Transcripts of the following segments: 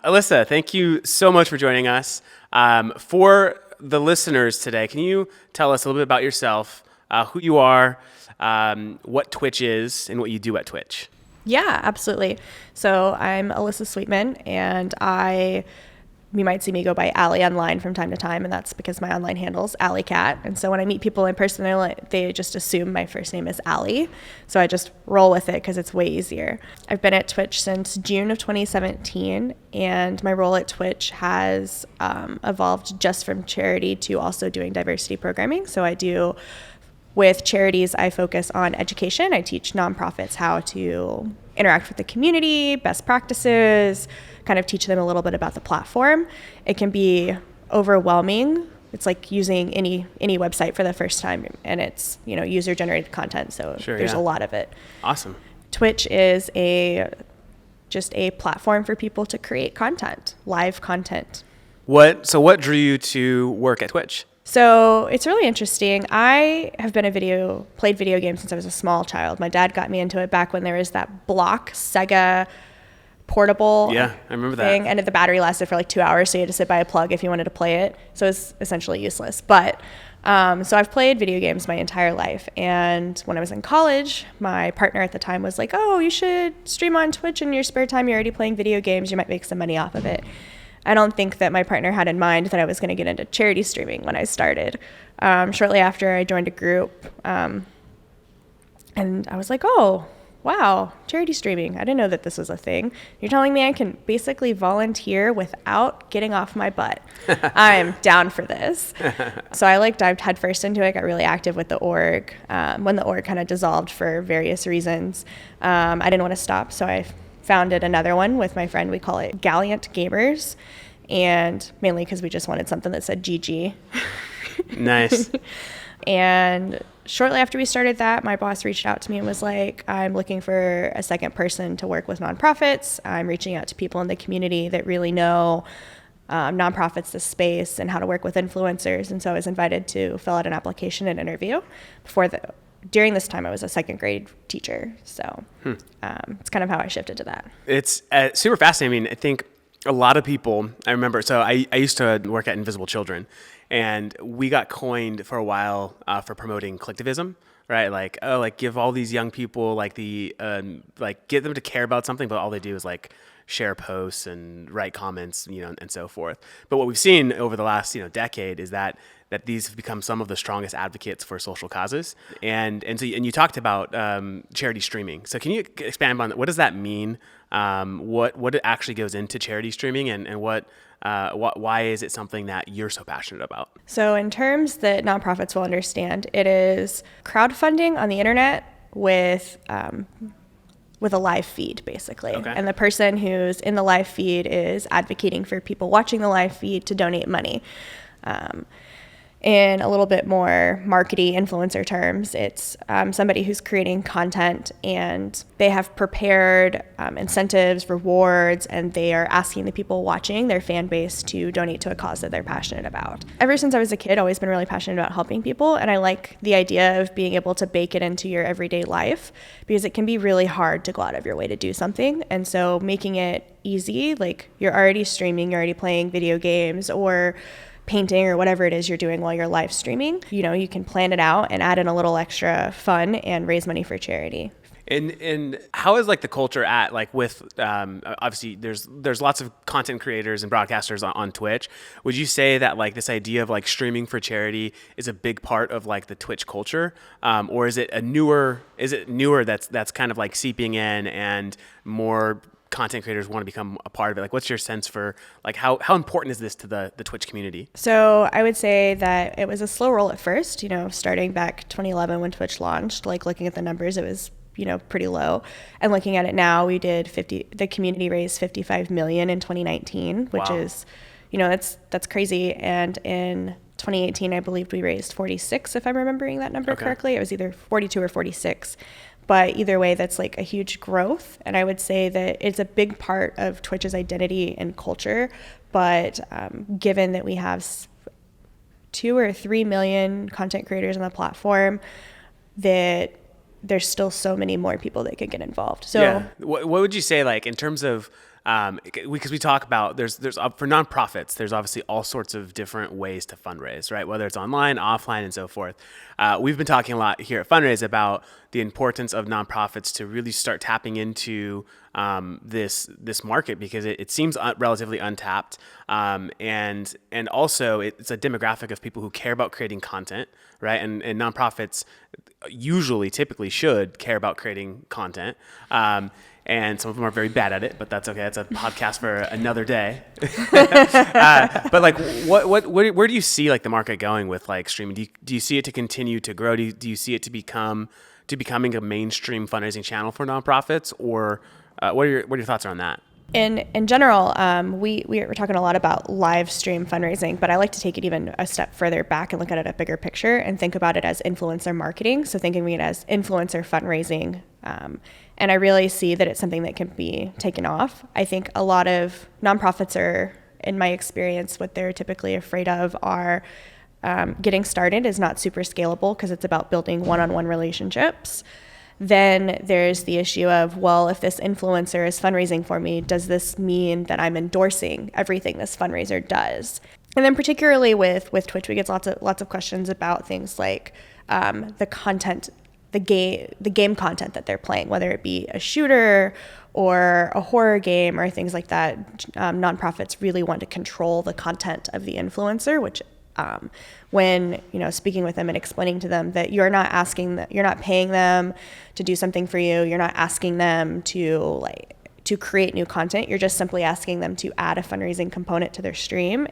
Alyssa, thank you so much for joining us. For the listeners today, can you tell us a little bit about yourself, who you are, what Twitch is, and what you do at Twitch? Yeah, absolutely. So I'm Alyssa Sweetman, and you might see me go by Ally online from time to time, and that's because my online handle's AllieCat. And so when I meet people in person, they just assume my first name is Ally. So I just roll with it because it's way easier. I've been at Twitch since June of 2017, and my role at Twitch has evolved just from charity to also doing diversity programming. So with charities, I focus on education. I teach nonprofits how to interact with the community, best practices, kind of teach them a little bit about the platform. It can be overwhelming. It's like using any website for the first time, and it's user-generated content, so there's a lot of it. Awesome. Twitch is just a platform for people to create content, live content. So what drew you to work at Twitch? So it's really interesting. I have played video games since I was a small child. My dad got me into it back when there was that block Sega portable I remember thing, that. and the battery lasted for like 2 hours, so you had to sit by a plug if you wanted to play it. So it's essentially useless. But so I've played video games my entire life, and when I was in college, my partner at the time was like, "Oh, you should stream on Twitch in your spare time. You're already playing video games. You might make some money off of it." I don't think that my partner had in mind that I was going to get into charity streaming when I started. Shortly after, I joined a group, and I was like, "Oh, wow, charity streaming. I didn't know that this was a thing. You're telling me I can basically volunteer without getting off my butt. I'm down for this." So I dived headfirst into it, got really active with the org. When the org kind of dissolved for various reasons, I didn't want to stop, so I founded another one with my friend. We call it Gallant Gamers, and mainly because we just wanted something that said GG. Nice. And shortly after we started that, my boss reached out to me and was like, "I'm looking for a second person to work with nonprofits. I'm reaching out to people in the community that really know nonprofits, the space, and how to work with influencers." And so I was invited to fill out an application and interview. During this time, I was a second grade teacher. So it's kind of how I shifted to that. It's super fascinating. I mean, I think a lot of people, I remember, so I used to work at Invisible Children, and we got coined for a while for promoting collectivism, right? Like give all these young people get them to care about something, but all they do is share posts and write comments, and so forth. But what we've seen over the last, decade is that these have become some of the strongest advocates for social causes. And you talked about charity streaming. So can you expand on that? What does that mean? What it actually goes into charity streaming, and why is it something that you're so passionate about? So in terms that nonprofits will understand, it is crowdfunding on the internet with a live feed, basically. Okay. And the person who's in the live feed is advocating for people watching the live feed to donate money. In a little bit more markety influencer terms, it's somebody who's creating content, and they have prepared incentives, rewards, and they are asking the people watching, their fan base, to donate to a cause that they're passionate about. Ever since I was a kid, I've always been really passionate about helping people, and I like the idea of being able to bake it into your everyday life, because it can be really hard to go out of your way to do something. And so making it easy, like you're already streaming, you're already playing video games or painting or whatever it is you're doing while you're live streaming, you can plan it out and add in a little extra fun and raise money for charity. And how is the culture at with obviously there's lots of content creators and broadcasters on Twitch. Would you say that this idea of streaming for charity is a big part of the Twitch culture, or is it newer that's kind of seeping in and more content creators want to become a part of it? What's your sense for how important is this to the Twitch community? So I would say that it was a slow roll at first, starting back 2011 when Twitch launched. Looking at the numbers, it was pretty low, and looking at it now, the community raised 55 million in 2019, which is that's crazy. And in 2018, I believe we raised 46, if I'm remembering that number correctly. It was either 42 or 46. But either way, that's a huge growth. And I would say that it's a big part of Twitch's identity and culture. But given that we have 2 or 3 million content creators on the platform, that there's still so many more people that could get involved. So yeah. What would you say, in terms of because we talk about there's for nonprofits, there's obviously all sorts of different ways to fundraise, right? Whether it's online, offline, and so forth. We've been talking a lot here at Fundraise about the importance of nonprofits to really start tapping into this market, because it seems relatively untapped, and also it's a demographic of people who care about creating content, right? And nonprofits typically should care about creating content. And some of them are very bad at it, but that's okay. That's a podcast for another day. But like, where do you see like the market going with like streaming? Do you see it to continue to grow? Do you see it to becoming a mainstream fundraising channel for nonprofits, or what are your thoughts on that? In general, we're talking a lot about live stream fundraising, but I like to take it even a step further back and look at it a bigger picture and think about it as influencer marketing. So thinking of it as influencer fundraising. And I really see that it's something that can be taken off. I think a lot of nonprofits are, in my experience, what they're typically afraid of are getting started is not super scalable because it's about building one-on-one relationships. Then there's the issue of, well, if this influencer is fundraising for me, does this mean that I'm endorsing everything this fundraiser does? And then particularly with Twitch, we get lots of questions about things like the content, the game content that they're playing, whether it be a shooter or a horror game or things like that. Nonprofits really want to control the content of the influencer, which when speaking with them and explaining to them that you're not paying them to do something for you, you're not asking them to create new content, you're just simply asking them to add a fundraising component to their stream.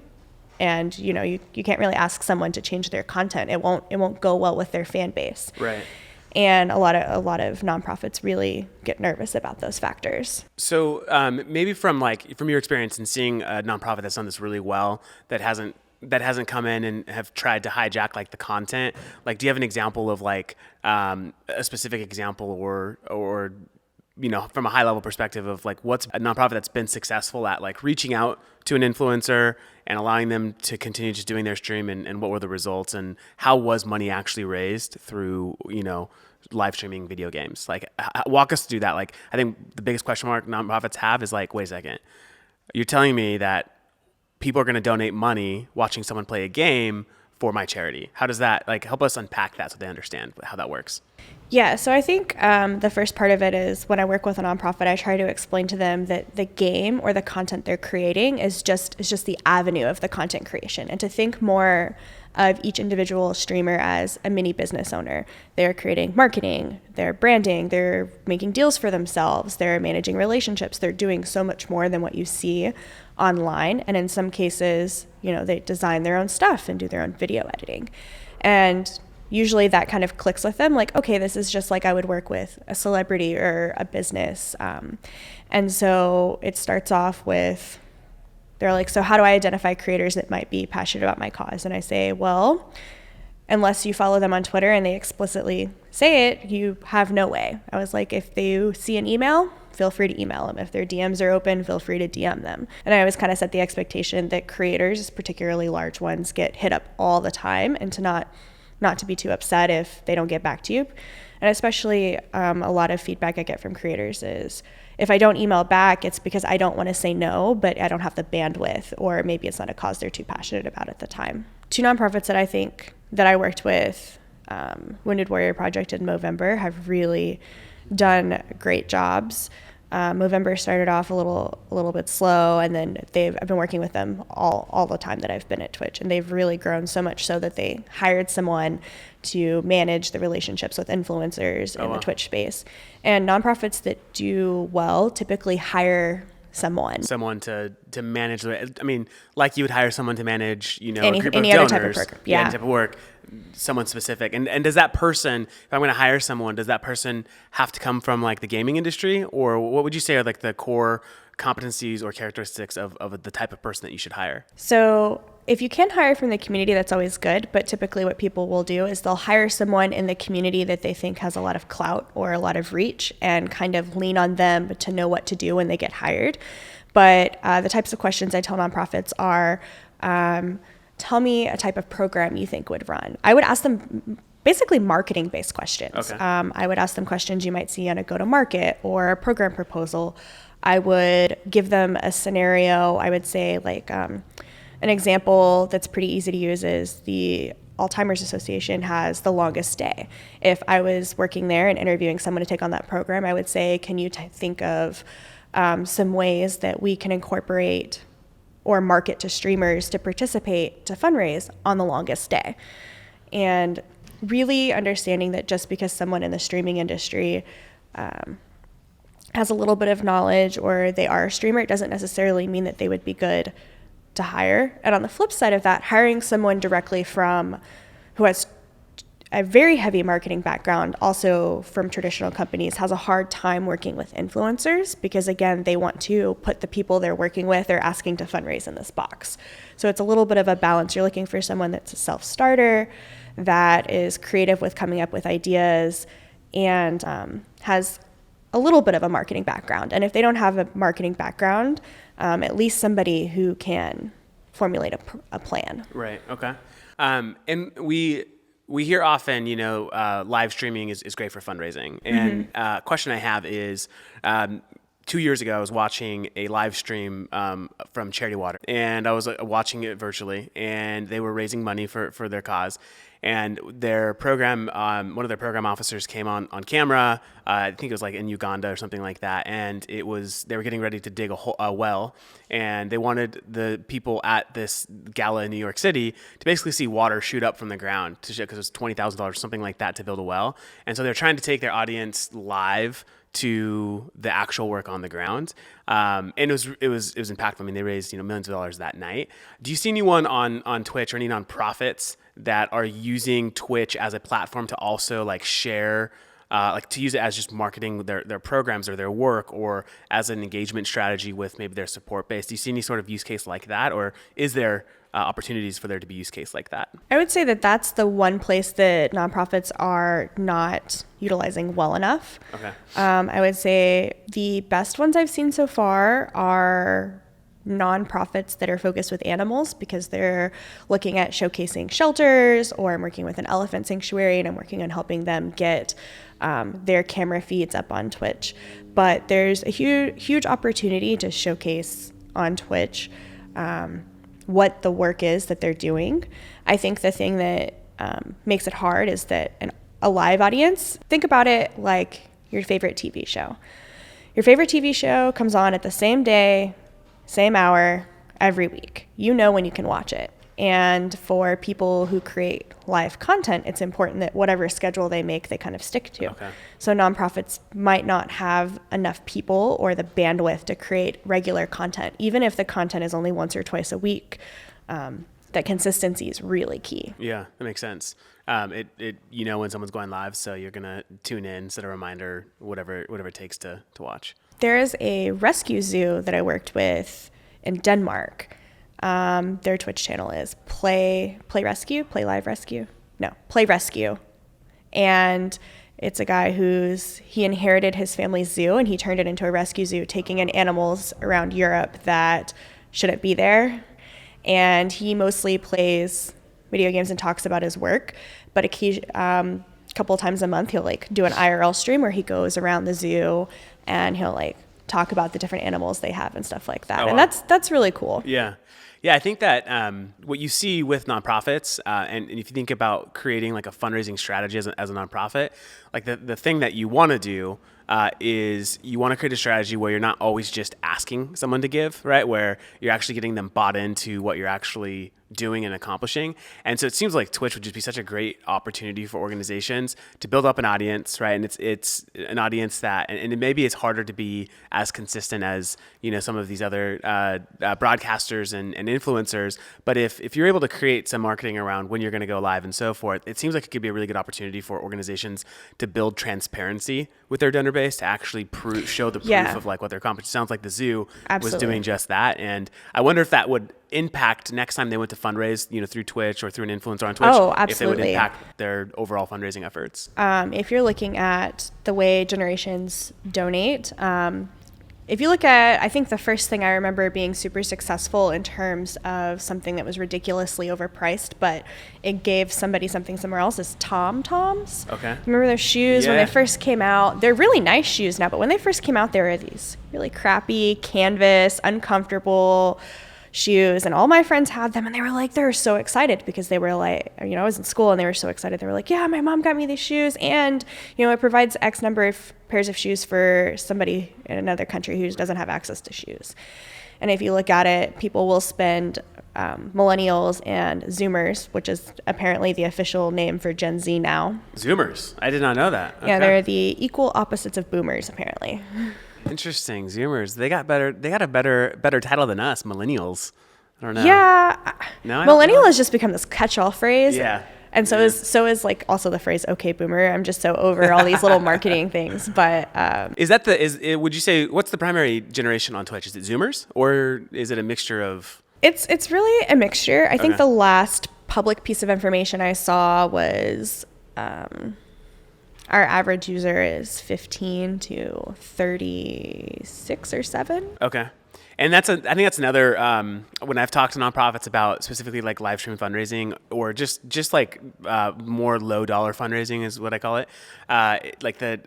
And you can't really ask someone to change their content. It won't go well with their fan base. Right. And a lot of nonprofits really get nervous about those factors. So maybe from your experience and seeing a nonprofit that's done this really well, that hasn't come in and have tried to hijack like the content, like, do you have an example of like a specific example or from a high level perspective of like what's a nonprofit that's been successful at like reaching out to an influencer and allowing them to continue just doing their stream, and what were the results, and how was money actually raised through live streaming video games? Like, walk us through that. Like, I think the biggest question mark nonprofits have is like, wait a second, you're telling me that people are going to donate money watching someone play a game for my charity. How does that, like, help us unpack that so they understand how that works? Yeah, so I think the first part of it is when I work with a nonprofit, I try to explain to them that the game or the content they're creating is just the avenue of the content creation, and to think more of each individual streamer as a mini business owner. They're creating marketing, they're branding, they're making deals for themselves, they're managing relationships, they're doing so much more than what you see online. And in some cases, they design their own stuff and do their own video editing. And usually that kind of clicks with them, like, okay, this is just like I would work with a celebrity or a business. And so it starts off with, they're like, so how do I identify creators that might be passionate about my cause? And I say, well, unless you follow them on Twitter and they explicitly say it, you have no way. I was like, if they see an email, feel free to email them. If their DMs are open, feel free to DM them. And I always kind of set the expectation that creators, particularly large ones, get hit up all the time, and to not to be too upset if they don't get back to you. And especially a lot of feedback I get from creators is, if I don't email back, it's because I don't want to say no, but I don't have the bandwidth, or maybe it's not a cause they're too passionate about at the time. Two nonprofits that I think that I worked with, Wounded Warrior Project and Movember, have really done great jobs. Movember started off a little bit slow, and then I've been working with them all the time that I've been at Twitch, and they've really grown so much so that they hired someone to manage the relationships with influencers in the Twitch space. And nonprofits that do well typically hire someone to manage like you would hire someone to manage a group any of other donors, type of program. any type of work, someone specific. And does that person, if I'm going to hire someone, does that person have to come from like the gaming industry, or what would you say are like the core competencies or characteristics of the type of person that you should hire? So if you can hire from the community, that's always good. But typically what people will do is they'll hire someone in the community that they think has a lot of clout or a lot of reach, and kind of lean on them to know what to do when they get hired. But the types of questions I tell nonprofits are, tell me a type of program you think would run. I would ask them basically marketing-based questions. Okay. I would ask them questions you might see on a go-to-market or a program proposal. I would give them a scenario. I would say like an example that's pretty easy to use is the Alzheimer's Association has the longest day. If I was working there and interviewing someone to take on that program, I would say, can you think of some ways that we can incorporate or market to streamers to participate to fundraise on the longest day? And really understanding that just because someone in the streaming industry has a little bit of knowledge or they are a streamer, it doesn't necessarily mean that they would be good to hire. And on the flip side of that, hiring someone directly from who has a very heavy marketing background, also from traditional companies, has a hard time working with influencers because, again, they want to put the people they're working with or asking to fundraise in this box. So it's a little bit of a balance. You're looking for someone that's a self-starter, that is creative with coming up with ideas, and has a little bit of a marketing background. And if they don't have a marketing background, at least somebody who can formulate a plan. Right. Okay. And we hear often, live streaming is great for fundraising. And a question I have is, 2 years ago, I was watching a live stream from Charity Water, and I was watching it virtually, and they were raising money for their cause. And their program, one of their program officers came on camera. I think it was like in Uganda or something like that. And they were getting ready to dig a well, and they wanted the people at this gala in New York City to basically see water shoot up from the ground to show, because it was $20,000, something like that, to build a well. And so they're trying to take their audience live to the actual work on the ground. And it was impactful. I mean, they raised, millions of dollars that night. Do you see anyone on Twitch or any nonprofits that are using Twitch as a platform to also like share, to use it as just marketing their programs or their work, or as an engagement strategy with maybe their support base? Do you see any sort of use case like that, or is there opportunities for there to be use case like that? I would say that that's the one place that nonprofits are not utilizing well enough. Okay. I would say the best ones I've seen so far are nonprofits that are focused with animals, because they're looking at showcasing shelters, or I'm working with an elephant sanctuary and I'm working on helping them get their camera feeds up on Twitch. But there's a huge opportunity to showcase on Twitch what the work is that they're doing. I think the thing that makes it hard is that a live audience, think about it like your favorite TV show. Your favorite TV show comes on at the same day, same hour, every week. You know when you can watch it. And for people who create live content, it's important that whatever schedule they make, they kind of stick to. Okay. So nonprofits might not have enough people or the bandwidth to create regular content, even if the content is only once or twice a week. That consistency is really key. Yeah, that makes sense. When someone's going live, so you're gonna tune in, set a reminder, whatever it takes to watch. There is a rescue zoo that I worked with in Denmark. Their Twitch channel is Play Rescue. And it's a guy he inherited his family's zoo and he turned it into a rescue zoo, taking in animals around Europe that shouldn't be there. And he mostly plays video games and talks about his work, but a couple of times a month he'll do an IRL stream where he goes around the zoo and he'll talk about the different animals they have and stuff like that. Oh, and wow. that's really cool. Yeah. Yeah, I think that what you see with nonprofits, and if you think about creating a fundraising strategy as a nonprofit, the thing that you want to do is you want to create a strategy where you're not always just asking someone to give, right? Where you're actually getting them bought into what you're actually doing and accomplishing. And so it seems like Twitch would just be such a great opportunity for organizations to build up an audience, right? And it's an audience that, and maybe it's harder to be as consistent as, some of these other broadcasters and influencers. But if you're able to create some marketing around when you're going to go live and so forth, it seems like it could be a really good opportunity for organizations to build transparency with their donor base, to actually show the proof of what they're accomplishing. It sounds like the zoo was doing just that. And I wonder if that would impact next time they went to fundraise, through Twitch or through an influencer on Twitch. Oh, absolutely. If they would impact their overall fundraising efforts. If you're looking at the way generations donate, if you look at, I think the first thing I remember being super successful in terms of something that was ridiculously overpriced, but it gave somebody something somewhere else, is Tom Toms. Okay. Remember those shoes when they first came out? They're really nice shoes now, but when they first came out, they were these really crappy canvas, uncomfortable shoes, and all my friends had them, and they were so excited because they were like, I was in school and they were so excited. They were like, yeah, my mom got me these shoes, and it provides X number of pairs of shoes for somebody in another country who doesn't have access to shoes. And if you look at it, people will spend millennials and Zoomers, which is apparently the official name for Gen Z now. Zoomers? I did not know that. Okay. Yeah, they're the equal opposites of boomers, apparently. Interesting. Zoomers. They got a better title than us, millennials. I don't know. Yeah. No, millennial has just become this catch-all phrase. Yeah. And so is like also the phrase "okay, boomer." I'm just so over all these little marketing things. But would you say, what's the primary generation on Twitch? Is it Zoomers, or is it a mixture of? It's really a mixture. I think the last public piece of information I saw was our average user is 15 to 36 or 7. Okay. And I think that's another, when I've talked to nonprofits about specifically like live stream fundraising, or just like more low dollar fundraising is what I call it. Like the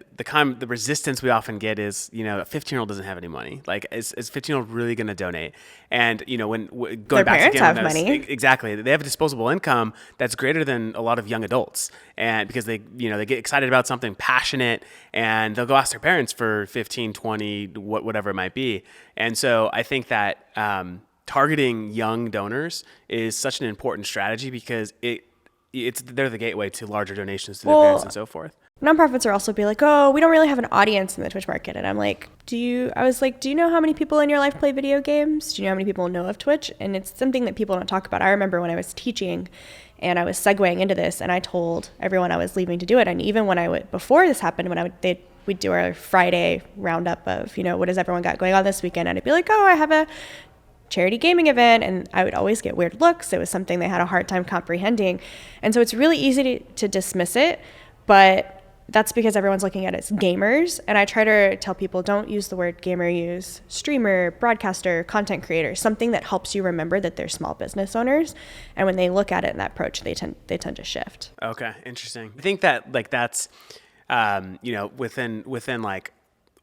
resistance we often get is, a 15-year-old doesn't have any money. Like is 15-year-old really going to donate? And when going their back parents to have money. Exactly. They have a disposable income that's greater than a lot of young adults. And because they get excited about something, passionate, and they'll go ask their parents for 15, 20, whatever it might be. And so I think that targeting young donors is such an important strategy because they're the gateway to larger donations to their parents and so forth. Nonprofits are also be like, oh, we don't really have an audience in the Twitch market. And I'm like, do you know how many people in your life play video games? Do you know how many people know of Twitch? And it's something that people don't talk about. I remember when I was teaching and I was segueing into this, and I told everyone I was leaving to do it. And even when before this happened, we'd do our Friday roundup of, what has everyone got going on this weekend? And I'd be like, oh, I have a charity gaming event. And I would always get weird looks. It was something they had a hard time comprehending. And so it's really easy to dismiss it, but that's because everyone's looking at it as gamers. And I try to tell people, don't use the word gamer, use streamer, broadcaster, content creator, something that helps you remember that they're small business owners. And when they look at it in that approach, they tend to shift. Okay, interesting. I think that that's, within like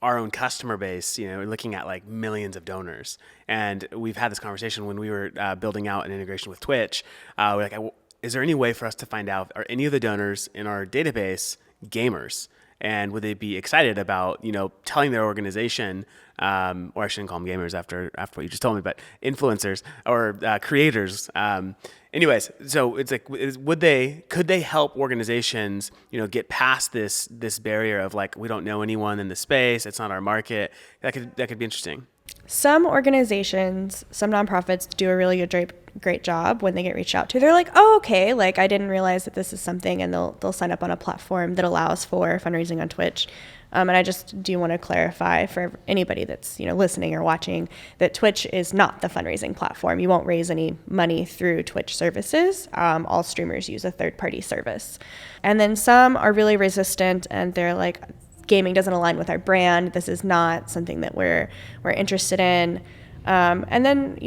our own customer base, we're looking at like millions of donors. And we've had this conversation when we were building out an integration with Twitch. We're like, is there any way for us to find out, are any of the donors in our database gamers, and would they be excited about telling their organization, or I shouldn't call them gamers after what you just told me, but influencers or creators. Anyways, so it's like, could they help organizations get past this barrier of like, we don't know anyone in the space, it's not our market? That could be interesting. Some organizations, some nonprofits do a really great job when they get reached out to. They're like, oh, okay, like I didn't realize that this is something, and they'll sign up on a platform that allows for fundraising on Twitch. And I just do want to clarify for anybody that's listening or watching that Twitch is not the fundraising platform. You won't raise any money through Twitch services. All streamers use a third-party service. And then some are really resistant, and they're like, gaming doesn't align with our brand. This is not something that we're interested in. And then,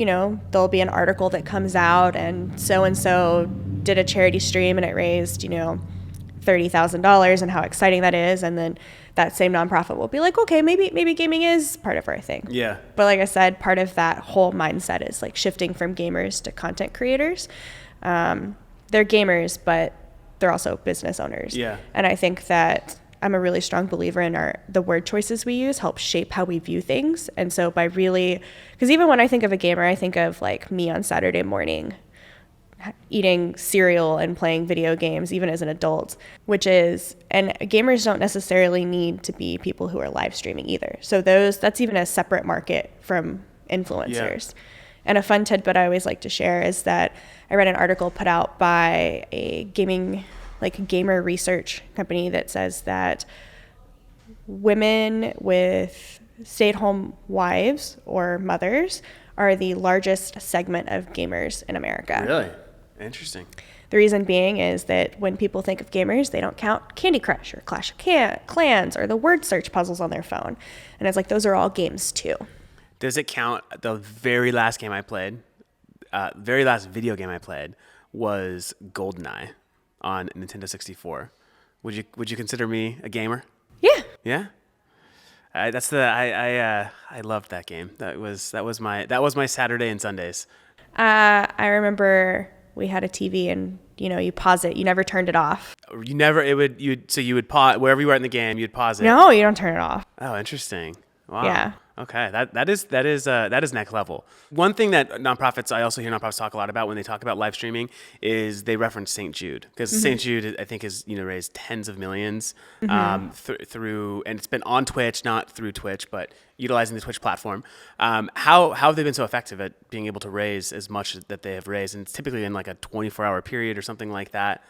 there'll be an article that comes out, and so did a charity stream and it raised, $30,000, and how exciting that is. And then that same nonprofit will be like, okay, maybe gaming is part of our thing. Yeah. But like I said, part of that whole mindset is like shifting from gamers to content creators. They're gamers, but they're also business owners. Yeah. And I think that I'm a really strong believer in the word choices we use help shape how we view things. And so because even when I think of a gamer, I think of like me on Saturday morning eating cereal and playing video games, even as an adult, and gamers don't necessarily need to be people who are live streaming either. So that's even a separate market from influencers. Yeah. And a fun tidbit I always like to share is that I read an article put out by a gamer research company that says that women with stay-at-home wives or mothers are the largest segment of gamers in America. Really? Interesting. The reason being is that when people think of gamers, they don't count Candy Crush or Clash of Clans or the word search puzzles on their phone. And it's like, those are all games too. Does it count the very last game I played? Very last video game I played was GoldenEye on Nintendo 64. Would you consider me a gamer? Yeah. Yeah. I loved that game. That was my Saturday and Sundays. I remember we had a TV and you pause it. You never turned it off. You would pause wherever you were in the game. You'd pause it. No, you don't turn it off. Oh, interesting. Wow. Yeah. Okay. That is next level. One thing that I also hear nonprofits talk a lot about when they talk about live streaming is they reference St. Jude, because St. Jude, I think, has raised tens of millions through, and it's been on Twitch, not through Twitch, but utilizing the Twitch platform. How have they been so effective at being able to raise as much that they have raised? And it's typically in like a 24-hour period or something like that.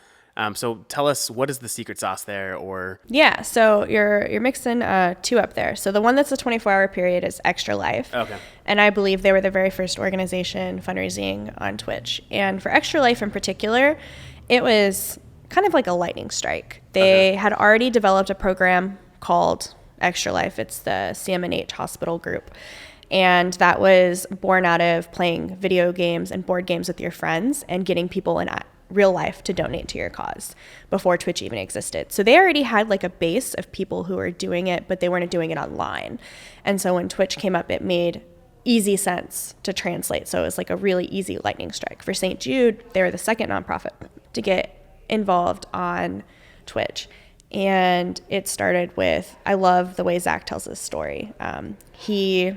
So tell us, what is the secret sauce there? Yeah, so you're mixing two up there. So the one that's a 24-hour period is Extra Life. Okay. And I believe they were the very first organization fundraising on Twitch. And for Extra Life in particular, it was kind of like a lightning strike. They had already developed a program called Extra Life. It's the CMNH hospital group. And that was born out of playing video games and board games with your friends and getting people in real life to donate to your cause before Twitch even existed. So they already had like a base of people who were doing it, but they weren't doing it online. And so when Twitch came up, it made easy sense to translate. So it was like a really easy lightning strike. For St. Jude, they were the second nonprofit to get involved on Twitch. And it started with, I love the way Zach tells this story. He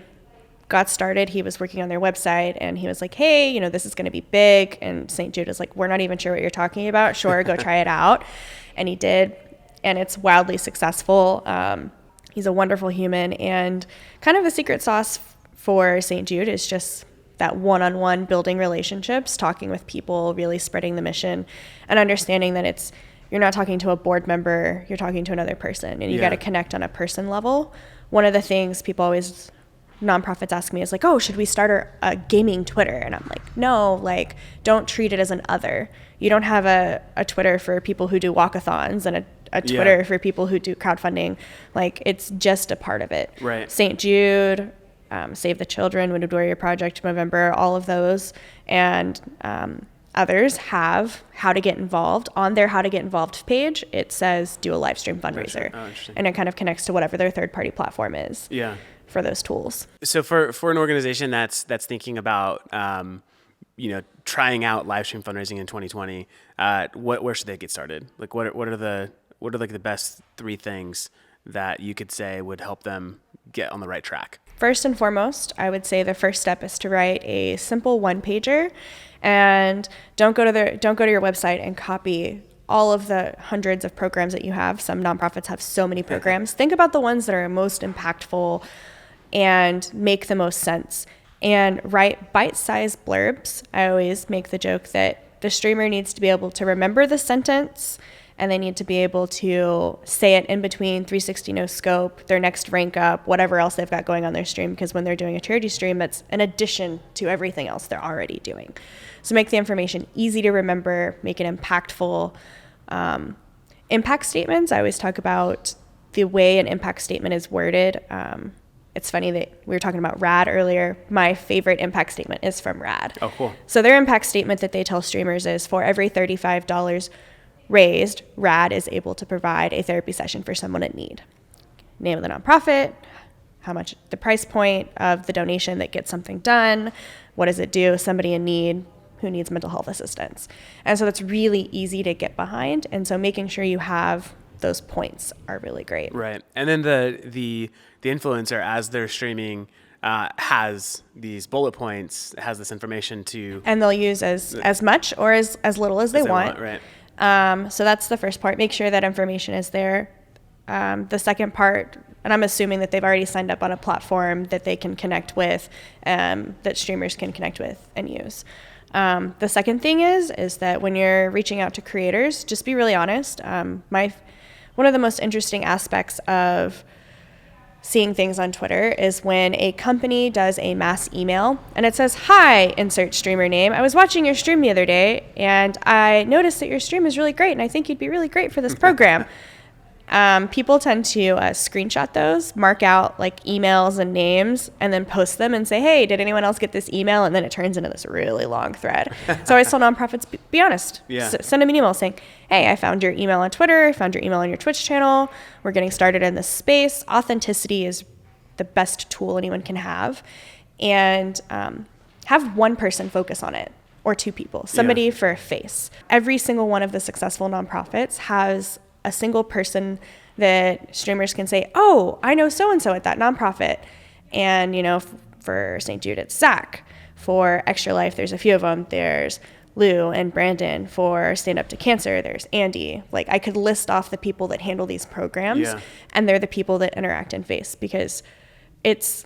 got started, he was working on their website and he was like, hey, this is going to be big. And St. Jude is like, we're not even sure what you're talking about. Sure, go try it out. And he did. And it's wildly successful. He's a wonderful human. And kind of the secret sauce for St. Jude is just that one-on-one building relationships, talking with people, really spreading the mission and understanding that you're not talking to a board member, you're talking to another person and you got to connect on a person level. One of the things nonprofits ask me is like, oh, should we start a gaming Twitter? And I'm like, no, don't treat it as an other. You don't have a Twitter for people who do walkathons and a Twitter for people who do crowdfunding. It's just a part of it. Right. St. Jude, Save the Children, Wounded Warrior Project, Movember, all of those. And others have how to get involved. On their how to get involved page, it says do a live stream fundraiser. Oh, and it kind of connects to whatever their third-party platform is. Yeah. For those tools. So for an organization that's thinking about trying out live stream fundraising in 2020, where should they get started? What are the best three things that you could say would help them get on the right track? First and foremost, I would say the first step is to write a simple one-pager, and don't go to your website and copy all of the hundreds of programs that you have. Some nonprofits have so many programs. Think about the ones that are most impactful and make the most sense, and write bite-sized blurbs. I always make the joke that the streamer needs to be able to remember the sentence and they need to be able to say it in between 360 no scope, their next rank up, whatever else they've got going on their stream, because when they're doing a charity stream, that's an addition to everything else they're already doing. So make the information easy to remember, make it impactful. Impact statements, I always talk about the way an impact statement is worded. It's funny that we were talking about RAD earlier. My favorite impact statement is from RAD. Oh, cool. So their impact statement that they tell streamers is, for every $35 raised, RAD is able to provide a therapy session for someone in need. Name of the nonprofit, how much the price point of the donation that gets something done, what does it do, somebody in need who needs mental health assistance. And so that's really easy to get behind. And so making sure you have those points are really great. Right. And then the influencer, as they're streaming, has these bullet points, has this information to... And they'll use as much or as little as they want. Right. So that's the first part. Make sure that information is there. The second part, and I'm assuming that they've already signed up on a platform that they can connect with, that streamers can connect with and use. The second thing is that when you're reaching out to creators, just be really honest. One of the most interesting aspects of seeing things on Twitter is when a company does a mass email and it says, "Hi, insert streamer name. I was watching your stream the other day and I noticed that your stream is really great and I think you'd be really great for this program." People tend to screenshot those, mark out like emails and names, and then post them and say, "Hey, did anyone else get this email?" And then it turns into this really long thread. So I tell nonprofits, be honest. Yeah. Send them an email saying, "Hey, I found your email on Twitter. I found your email on your Twitch channel. We're getting started in this space." Authenticity is the best tool anyone can have. And have one person focus on it, or two people, somebody for a face. Every single one of the successful nonprofits has a single person that streamers can say, "Oh, I know so-and-so at that nonprofit." And, for St. Jude, it's Zach. For Extra Life, there's a few of them. There's Lou and Brandon. For Stand Up to Cancer, there's Andy. Like, I could list off the people that handle these programs, and they're the people that interact in face, because it's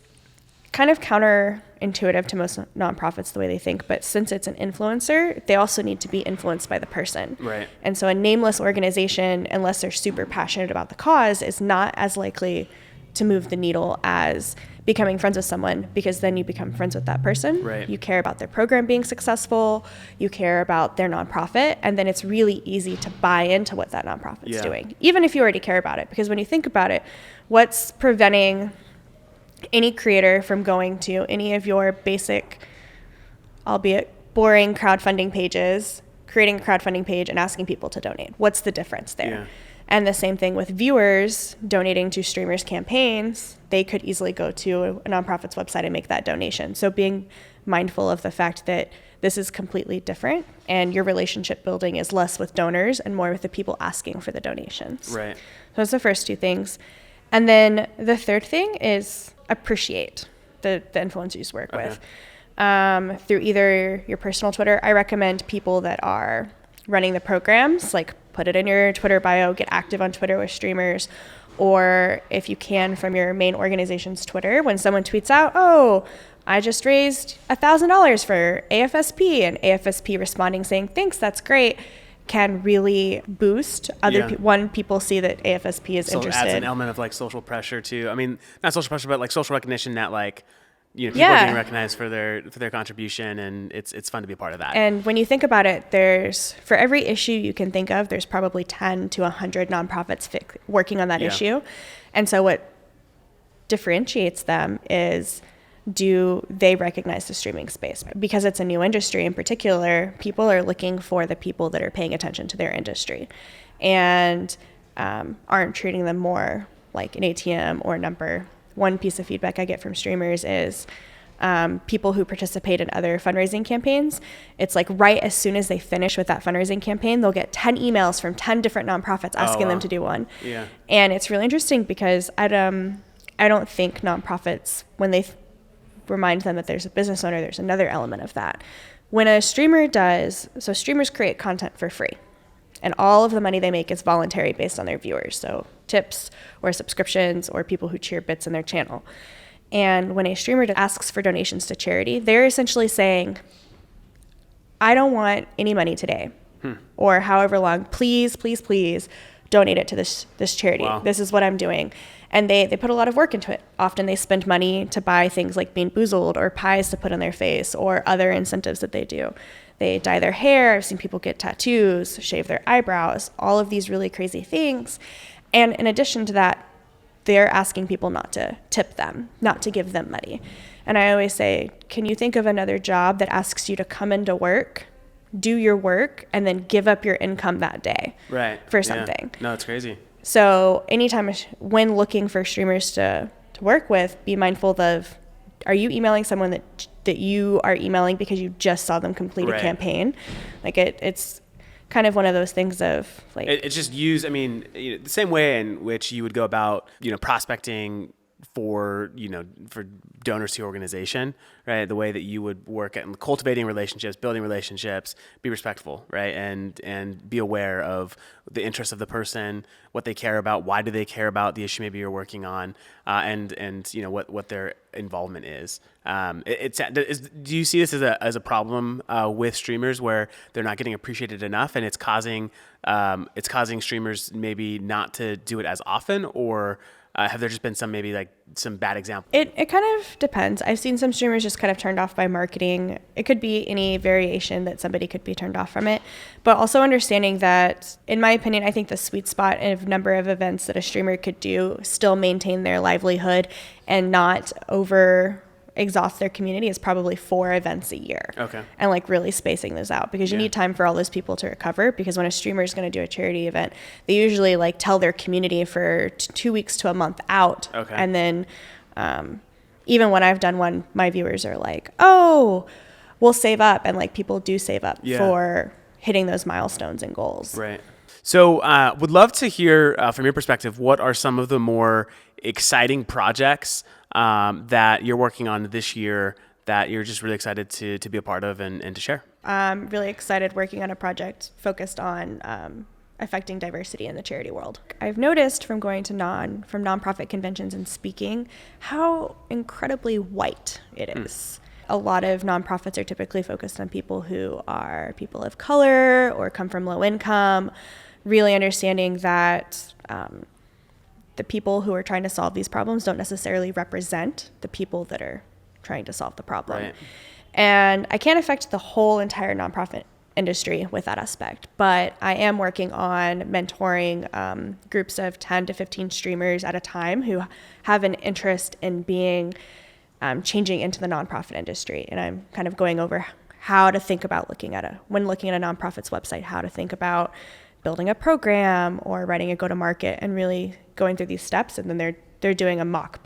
kind of counterintuitive to most nonprofits the way they think, but since it's an influencer, they also need to be influenced by the person. Right. And so a nameless organization, unless they're super passionate about the cause, is not as likely to move the needle as becoming friends with someone, because then you become friends with that person. Right. You care about their program being successful, you care about their nonprofit, and then it's really easy to buy into what that nonprofit's doing, even if you already care about it. Because when you think about it, what's preventing any creator from going to any of your basic, albeit boring, crowdfunding pages, creating a crowdfunding page and asking people to donate? What's the difference there? Yeah. And the same thing with viewers donating to streamers' campaigns. They could easily go to a nonprofit's website and make that donation. So being mindful of the fact that this is completely different, and your relationship building is less with donors and more with the people asking for the donations. Right. So those are the first two things. And then the third thing is appreciate the influencers you work with. Through either your personal Twitter, I recommend people that are running the programs, like put it in your Twitter bio, get active on Twitter with streamers, or if you can from your main organization's Twitter, when someone tweets out, "Oh, I just raised $1,000 for AFSP," and AFSP responding saying, "Thanks, that's great," can really boost other people see that AFSP is interested. Adds an element of like social pressure too. I mean, not social pressure, but like social recognition that like, people are being recognized for their contribution, and it's fun to be a part of that. And when you think about it, there's, for every issue you can think of, there's probably 10 to 100 nonprofits working on that issue. And so what differentiates them is, do they recognize the streaming space? Because it's a new industry in particular, people are looking for the people that are paying attention to their industry and aren't treating them more like an ATM or a number. One piece of feedback I get from streamers is people who participate in other fundraising campaigns, it's like right as soon as they finish with that fundraising campaign, they'll get 10 emails from 10 different nonprofits asking them to do one. Yeah. And it's really interesting because I don't think nonprofits, when they remind them that there's a business owner, there's another element of that. When a streamer so streamers create content for free, and all of the money they make is voluntary based on their viewers, so tips or subscriptions or people who cheer bits in their channel. And when a streamer asks for donations to charity, they're essentially saying, "I don't want any money today, or however long, please, please, please donate it to this charity. Wow. This is what I'm doing." And they put a lot of work into it. Often they spend money to buy things like Bean Boozled or pies to put on their face or other incentives that they do. They dye their hair. I've seen people get tattoos, shave their eyebrows, all of these really crazy things. And in addition to that, they're asking people not to tip them, not to give them money. And I always say, can you think of another job that asks you to come into work, do your work, and then give up your income that day for something? No, it's crazy. So anytime when looking for streamers to work with, be mindful of, are you emailing someone that you are emailing because you just saw them complete a campaign? Like it's kind of one of those things of like... It's just the same way in which you would go about, prospecting for donors to your organization, right? The way that you would work at cultivating relationships, building relationships, be respectful, right? And be aware of the interests of the person, what they care about, why do they care about the issue maybe you're working on, and what their involvement is. Do you see this as a problem with streamers where they're not getting appreciated enough, and it's causing streamers maybe not to do it as often, or have there just been some maybe like some bad examples? It kind of depends. I've seen some streamers just kind of turned off by marketing. It could be any variation that somebody could be turned off from it, but also understanding that, in my opinion, I think the sweet spot of number of events that a streamer could do still maintain their livelihood and not over exhaust their community is probably 4 events a year. Okay. And like really spacing those out, because you need time for all those people to recover. Because when a streamer is going to do a charity event, they usually like tell their community for 2 weeks to a month out. Okay. And then even when I've done one, my viewers are like, oh, we'll save up. And like people do save up for hitting those milestones and goals. Right. So would love to hear from your perspective, what are some of the more exciting projects that you're working on this year that you're just really excited to be a part of and to share? I'm really excited working on a project focused on affecting diversity in the charity world. I've noticed from going to nonprofit conventions and speaking how incredibly white it is. A lot of nonprofits are typically focused on people who are people of color or come from low income, really understanding that the people who are trying to solve these problems don't necessarily represent the people that are trying to solve the problem. Right. And I can't affect the whole entire nonprofit industry with that aspect, but I am working on mentoring groups of 10 to 15 streamers at a time who have an interest in being changing into the nonprofit industry. And I'm kind of going over how to think about when looking at a nonprofit's website, how to think about building a program or writing a go-to-market, and really going through these steps. And then they're doing a mock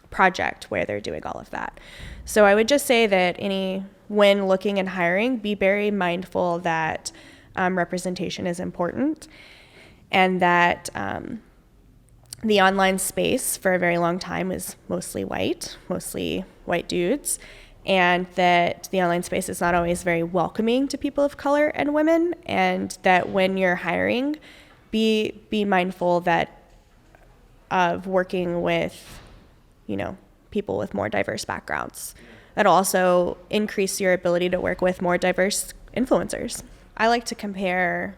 project where they're doing all of that. So I would just say that when looking and hiring, be very mindful that representation is important, and that the online space for a very long time was mostly white dudes, and that the online space is not always very welcoming to people of color and women, and that when you're hiring, be mindful of working with, people with more diverse backgrounds. That'll also increase your ability to work with more diverse influencers. I like to compare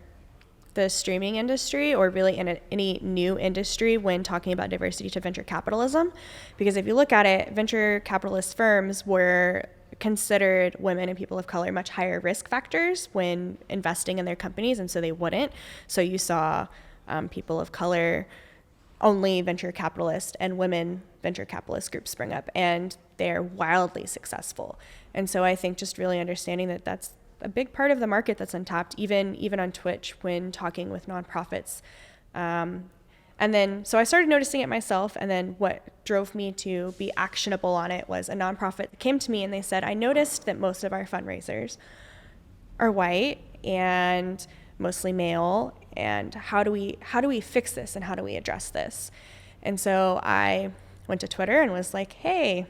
the streaming industry, or really in any new industry, when talking about diversity, to venture capitalism. Because if you look at it, venture capitalist firms were considered women and people of color much higher risk factors when investing in their companies, and so they wouldn't. So you saw people of color only venture capitalist and women venture capitalist groups spring up, and they're wildly successful. And so I think just really understanding that that's a big part of the market that's untapped, even on Twitch when talking with nonprofits. And then, so I started noticing it myself, and then what drove me to be actionable on it was a nonprofit that came to me and they said, I noticed that most of our fundraisers are white and mostly male, and how do we fix this, and how do we address this? And so I went to Twitter and was like, hey,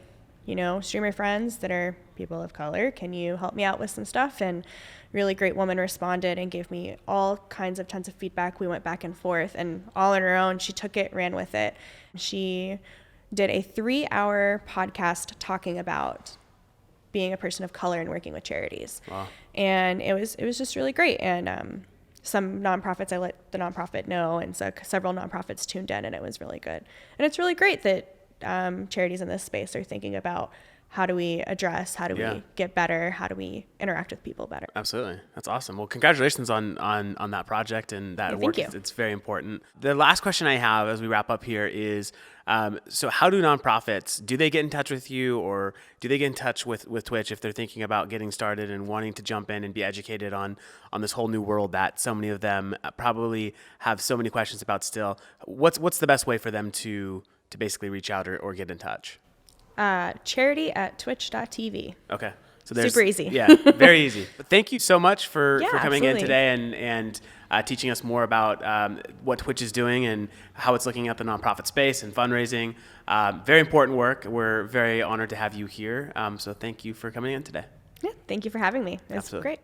streamer friends that are people of color, can you help me out with some stuff? And really great woman responded and gave me all kinds of tons of feedback. We went back and forth, and all on her own, she took it, ran with it. She did a 3-hour podcast talking about being a person of color and working with charities. Wow. And it was just really great. And some nonprofits, I let the nonprofit know, and so several nonprofits tuned in, and it was really good. And it's really great that charities in this space are thinking about how do we address, how do we get better, how do we interact with people better. Absolutely. That's awesome. Well, congratulations on that project and that work. Thank you. It's very important. The last question I have as we wrap up here is, so how do nonprofits, do they get in touch with you, or do they get in touch with Twitch if they're thinking about getting started and wanting to jump in and be educated on this whole new world that so many of them probably have so many questions about still? What's the best way for them to basically reach out or get in touch? charity@twitch.tv. Okay. So super easy. Yeah, very easy. But thank you so much for coming in absolutely. today and teaching us more about what Twitch is doing and how it's looking at the nonprofit space and fundraising. Very important work. We're very honored to have you here. So thank you for coming in today. Yeah, thank you for having me. It was Absolutely. great.